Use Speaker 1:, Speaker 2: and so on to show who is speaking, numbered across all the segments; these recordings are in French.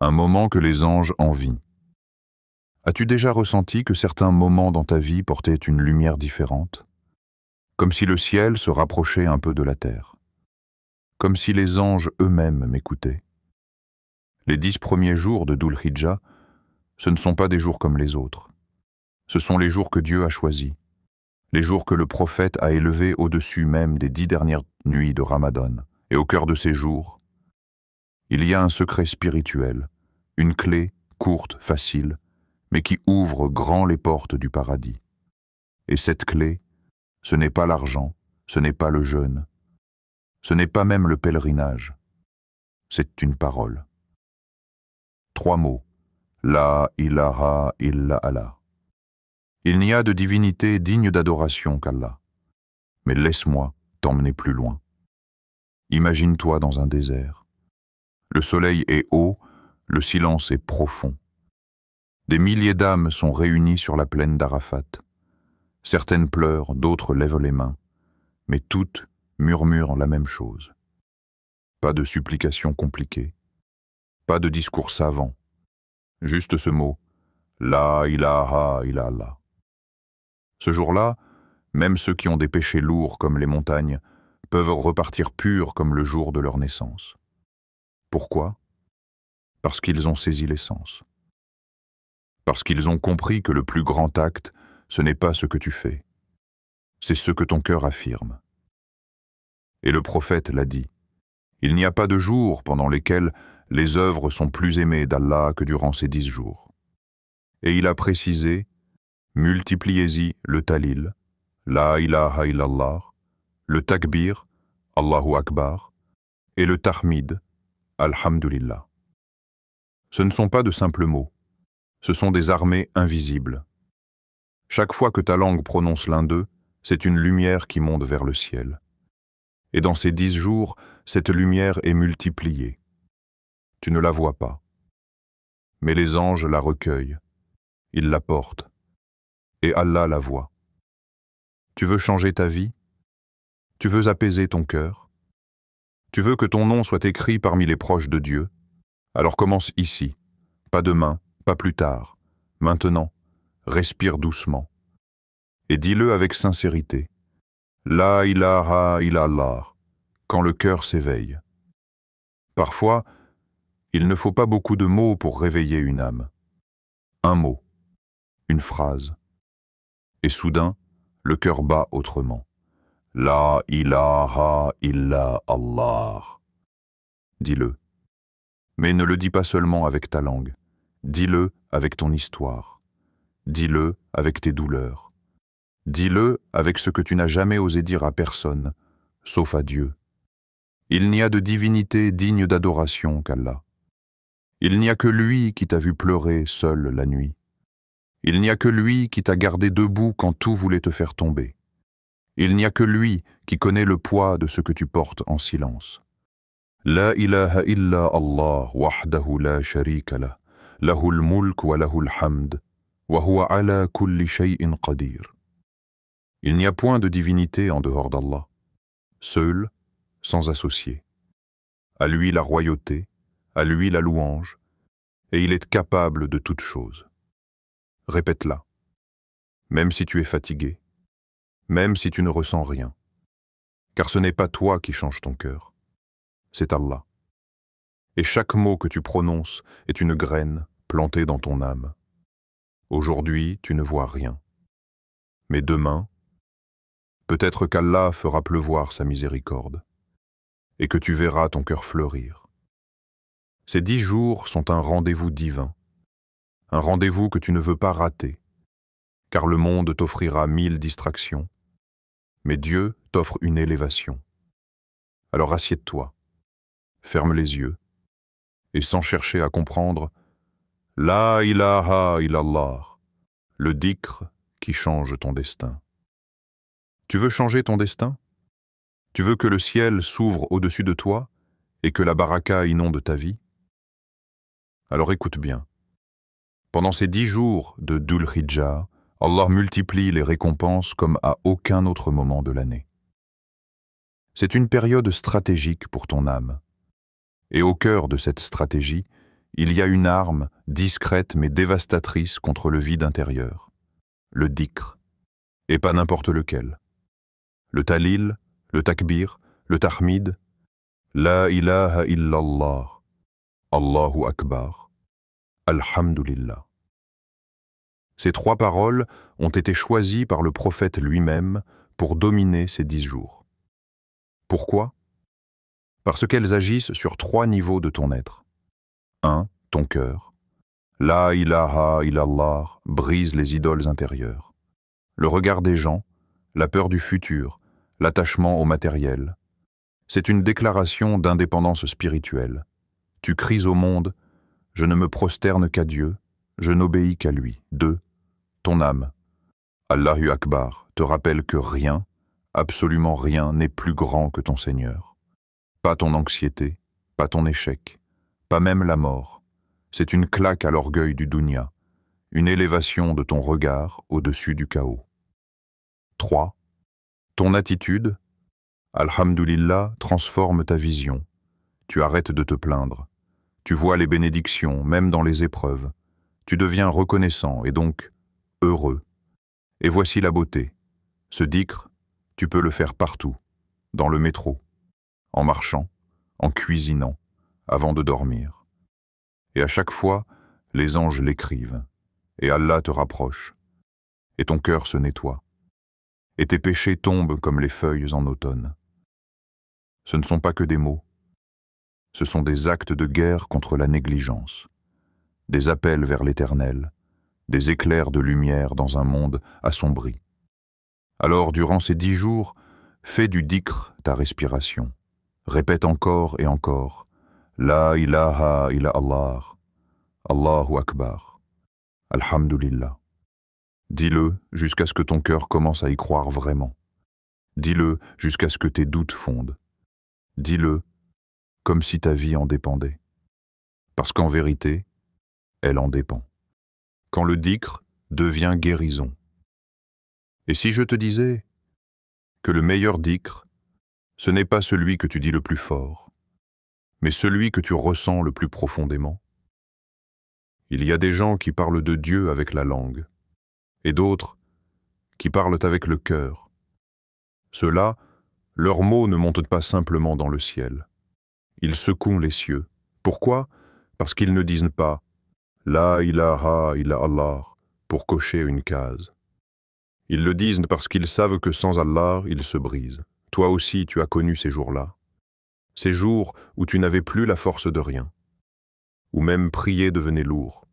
Speaker 1: Un moment que les anges envient. As-tu déjà ressenti que certains moments dans ta vie portaient une lumière différente? Comme si le ciel se rapprochait un peu de la terre. Comme si les anges eux-mêmes m'écoutaient. Les 10 premiers jours de Dhul Hijjah, ce ne sont pas des jours comme les autres. Ce sont les jours que Dieu a choisis. Les jours que le prophète a élevés au-dessus même des 10 dernières nuits de Ramadan. Et au cœur de ces jours, il y a un secret spirituel, une clé courte, facile, mais qui ouvre grand les portes du paradis. Et cette clé, ce n'est pas l'argent, ce n'est pas le jeûne, ce n'est pas même le pèlerinage, c'est une parole. 3 mots, La ilaha illa Allah. Il n'y a de divinité digne d'adoration qu'Allah. Mais laisse-moi t'emmener plus loin. Imagine-toi dans un désert. Le soleil est haut, le silence est profond. Des milliers d'âmes sont réunies sur la plaine d'Arafat. Certaines pleurent, d'autres lèvent les mains, mais toutes murmurent la même chose. Pas de supplication compliquée, pas de discours savant, juste ce mot, La ilaha illallah. Ce jour-là, même ceux qui ont des péchés lourds comme les montagnes peuvent repartir purs comme le jour de leur naissance. Pourquoi? Parce qu'ils ont saisi l'essence. Parce qu'ils ont compris que le plus grand acte, ce n'est pas ce que tu fais, c'est ce que ton cœur affirme. Et le prophète l'a dit, il n'y a pas de jours pendant lesquels les œuvres sont plus aimées d'Allah que durant ces 10 jours. Et il a précisé, multipliez-y le talil, la ilaha illallah, le takbir, Allahu Akbar, et le tahmid, alhamdulillah. Ce ne sont pas de simples mots, ce sont des armées invisibles. Chaque fois que ta langue prononce l'un d'eux, c'est une lumière qui monte vers le ciel. Et dans ces 10 jours, cette lumière est multipliée. Tu ne la vois pas. Mais les anges la recueillent, ils la portent, et Allah la voit. Tu veux changer ta vie? Tu veux apaiser ton cœur? Tu veux que ton nom soit écrit parmi les proches de Dieu? Alors commence ici, pas demain, pas plus tard, maintenant, respire doucement. Et dis-le avec sincérité. La ilaha illallah, quand le cœur s'éveille. Parfois, il ne faut pas beaucoup de mots pour réveiller une âme. Un mot, une phrase. Et soudain, le cœur bat autrement. La ilaha illa Allah. Dis-le. Mais ne le dis pas seulement avec ta langue. Dis-le avec ton histoire. Dis-le avec tes douleurs. Dis-le avec ce que tu n'as jamais osé dire à personne, sauf à Dieu. Il n'y a de divinité digne d'adoration qu'Allah. Il n'y a que lui qui t'a vu pleurer seul la nuit. Il n'y a que lui qui t'a gardé debout quand tout voulait te faire tomber. Il n'y a que lui qui connaît le poids de ce que tu portes en silence. La ilaha illa Allah wahdahu la sharika lah, lahul mulk wa lahul hamd, wa huwa ala kulli shay'in qadir. Il n'y a point de divinité en dehors d'Allah, seul, sans associé. À lui la royauté, à lui la louange, et il est capable de toutes choses. Répète-la, même si tu es fatigué, même si tu ne ressens rien, car ce n'est pas toi qui changes ton cœur, c'est Allah. Et chaque mot que tu prononces est une graine plantée dans ton âme. Aujourd'hui, tu ne vois rien, mais demain, peut-être qu'Allah fera pleuvoir sa miséricorde, et que tu verras ton cœur fleurir. Ces 10 jours sont un rendez-vous divin, un rendez-vous que tu ne veux pas rater, car le monde t'offrira 1000 distractions, mais Dieu t'offre une élévation. Alors assieds-toi, ferme les yeux, et sans chercher à comprendre, La ilaha illallah, le dhikr qui change ton destin. Tu veux changer ton destin? Tu veux que le ciel s'ouvre au-dessus de toi et que la baraka inonde ta vie? Alors écoute bien. Pendant ces 10 jours de Dhul Hijjah, Allah multiplie les récompenses comme à aucun autre moment de l'année. C'est une période stratégique pour ton âme. Et au cœur de cette stratégie, Il y a une arme, discrète mais dévastatrice contre le vide intérieur. Le dhikr. Et pas n'importe lequel. Le talil, le takbir, le tahmid, la ilaha illallah, Allahu akbar, alhamdulillah. Ces 3 paroles ont été choisies par le prophète lui-même pour dominer ces 10 jours. Pourquoi? Parce qu'elles agissent sur 3 niveaux de ton être. 1. Ton cœur. La ilaha illallah brise les idoles intérieures. Le regard des gens, la peur du futur, l'attachement au matériel. C'est une déclaration d'indépendance spirituelle. Tu cries au monde, je ne me prosterne qu'à Dieu, je n'obéis qu'à lui. 2. Ton âme. Allahu Akbar te rappelle que rien, absolument rien, n'est plus grand que ton Seigneur. Pas ton anxiété, pas ton échec, pas même la mort. C'est une claque à l'orgueil du dunya, une élévation de ton regard au-dessus du chaos. 3. Ton attitude, alhamdulillah, transforme ta vision. Tu arrêtes de te plaindre. Tu vois les bénédictions, même dans les épreuves. Tu deviens reconnaissant et donc heureux. Et voici la beauté. Ce dhikr, tu peux le faire partout, dans le métro, en marchant, en cuisinant, avant de dormir. Et à chaque fois, les anges l'écrivent, et Allah te rapproche, et ton cœur se nettoie, et tes péchés tombent comme les feuilles en automne. Ce ne sont pas que des mots, ce sont des actes de guerre contre la négligence, des appels vers l'Éternel, des éclairs de lumière dans un monde assombri. Alors, durant ces 10 jours, fais du dhikr ta respiration. Répète encore et encore, La ilaha illallah, Allahu Akbar, Alhamdulillah. Dis-le jusqu'à ce que ton cœur commence à y croire vraiment. Dis-le jusqu'à ce que tes doutes fondent. Dis-le comme si ta vie en dépendait. Parce qu'en vérité, elle en dépend. Quand le dhikr devient guérison. Et si je te disais que le meilleur dhikr, ce n'est pas celui que tu dis le plus fort, mais celui que tu ressens le plus profondément? Il y a des gens qui parlent de Dieu avec la langue, et d'autres qui parlent avec le cœur. Ceux-là, leurs mots ne montent pas simplement dans le ciel. Ils secouent les cieux. Pourquoi? Parce qu'ils ne disent pas « La ilaha illallah » pour cocher une case. Ils le disent parce qu'ils savent que sans Allah, ils se brisent. Toi aussi, tu as connu ces jours-là. Ces jours où tu n'avais plus la force de rien. Où même prier devenait lourd.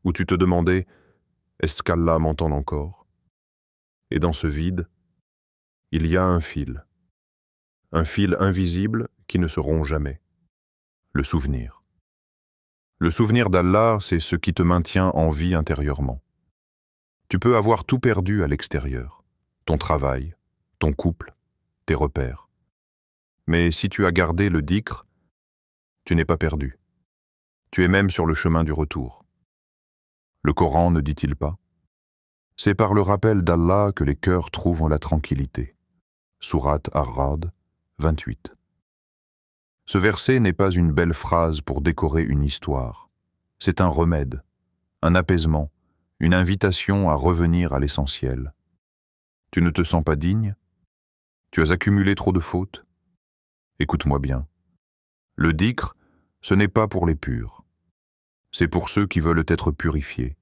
Speaker 1: Où tu te demandais « Est-ce qu'Allah m'entend encore ?» Et dans ce vide, il y a un fil invisible qui ne se rompt jamais. Le souvenir. Le souvenir d'Allah, c'est ce qui te maintient en vie intérieurement. Tu peux avoir tout perdu à l'extérieur, ton travail, ton couple, tes repères. Mais si tu as gardé le dhikr, tu n'es pas perdu. Tu es même sur le chemin du retour. Le Coran ne dit-il pas? C'est par le rappel d'Allah que les cœurs trouvent la tranquillité. Sourate Ar-Ra'd 28. Ce verset n'est pas une belle phrase pour décorer une histoire. C'est un remède, un apaisement, une invitation à revenir à l'essentiel. Tu ne te sens pas digne? Tu as accumulé trop de fautes? Écoute-moi bien. Le dhikr, ce n'est pas pour les purs. C'est pour ceux qui veulent être purifiés.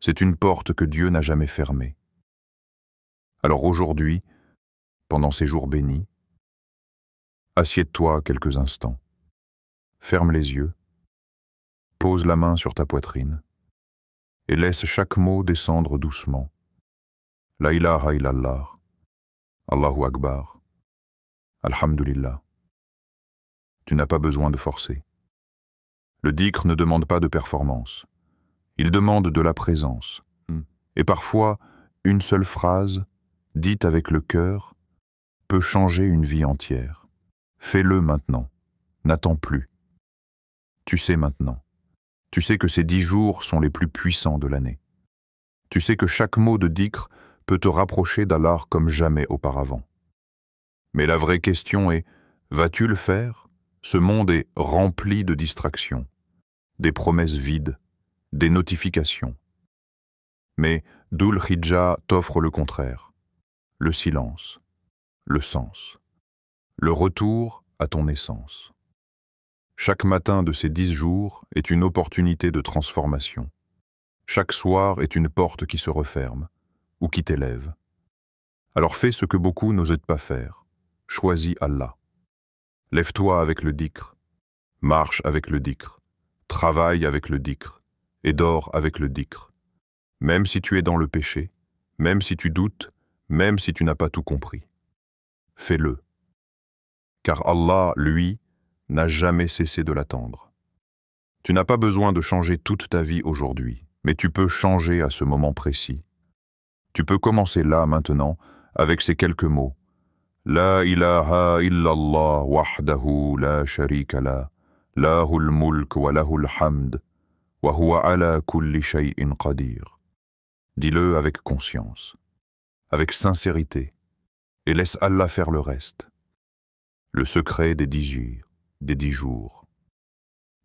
Speaker 1: C'est une porte que Dieu n'a jamais fermée. Alors aujourd'hui, pendant ces jours bénis, assieds-toi quelques instants. Ferme les yeux, pose la main sur ta poitrine et laisse chaque mot descendre doucement. La ilaha illallah, Allahu Akbar, Alhamdulillah. Tu n'as pas besoin de forcer. Le dhikr ne demande pas de performance. Il demande de la présence. Et parfois, une seule phrase, dite avec le cœur, peut changer une vie entière. Fais-le maintenant. N'attends plus. Tu sais maintenant. Tu sais que ces 10 jours sont les plus puissants de l'année. Tu sais que chaque mot de dhikr peut te rapprocher d'Allah comme jamais auparavant. Mais la vraie question est, vas-tu le faire? Ce monde est rempli de distractions. des promesses vides, des notifications. Mais Dhul Hijjah t'offre le contraire, le silence, le sens, le retour à ton essence. Chaque matin de ces 10 jours est une opportunité de transformation. Chaque soir est une porte qui se referme ou qui t'élève. Alors fais ce que beaucoup n'osent pas faire. Choisis Allah. Lève-toi avec le dhikr, marche avec le dhikr, travaille avec le dhikr et dors avec le dhikr. Même si tu es dans le péché, même si tu doutes, même si tu n'as pas tout compris. Fais-le. Car Allah, lui, n'a jamais cessé de l'attendre. Tu n'as pas besoin de changer toute ta vie aujourd'hui, mais tu peux changer à ce moment précis. Tu peux commencer là, maintenant, avec ces quelques mots. La ilaha illallah wahdahu la sharika la, lahul mulk wa lahul hamd, wa huwa ala kulli shay'in qadir. Dis-le avec conscience, avec sincérité, et laisse Allah faire le reste. Le secret des 10 jours.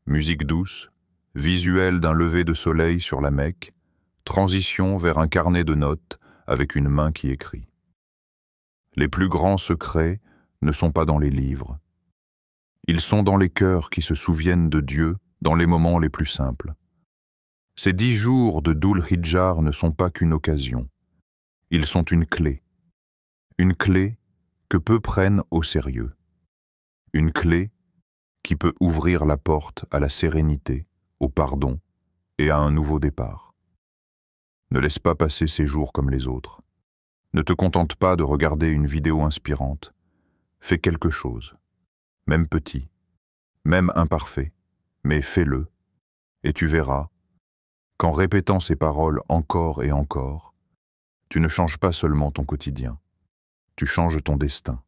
Speaker 1: Musique douce, visuel d'un lever de soleil sur la Mecque, transition vers un carnet de notes avec une main qui écrit. Les plus grands secrets ne sont pas dans les livres. Ils sont dans les cœurs qui se souviennent de Dieu dans les moments les plus simples. Ces 10 jours de Dhul Hijjah ne sont pas qu'une occasion. Ils sont une clé que peu prennent au sérieux. Une clé qui peut ouvrir la porte à la sérénité, au pardon et à un nouveau départ. Ne laisse pas passer ces jours comme les autres. Ne te contente pas de regarder une vidéo inspirante. Fais quelque chose, même petit, même imparfait, mais fais-le, et tu verras qu'en répétant ces paroles encore et encore, tu ne changes pas seulement ton quotidien, tu changes ton destin.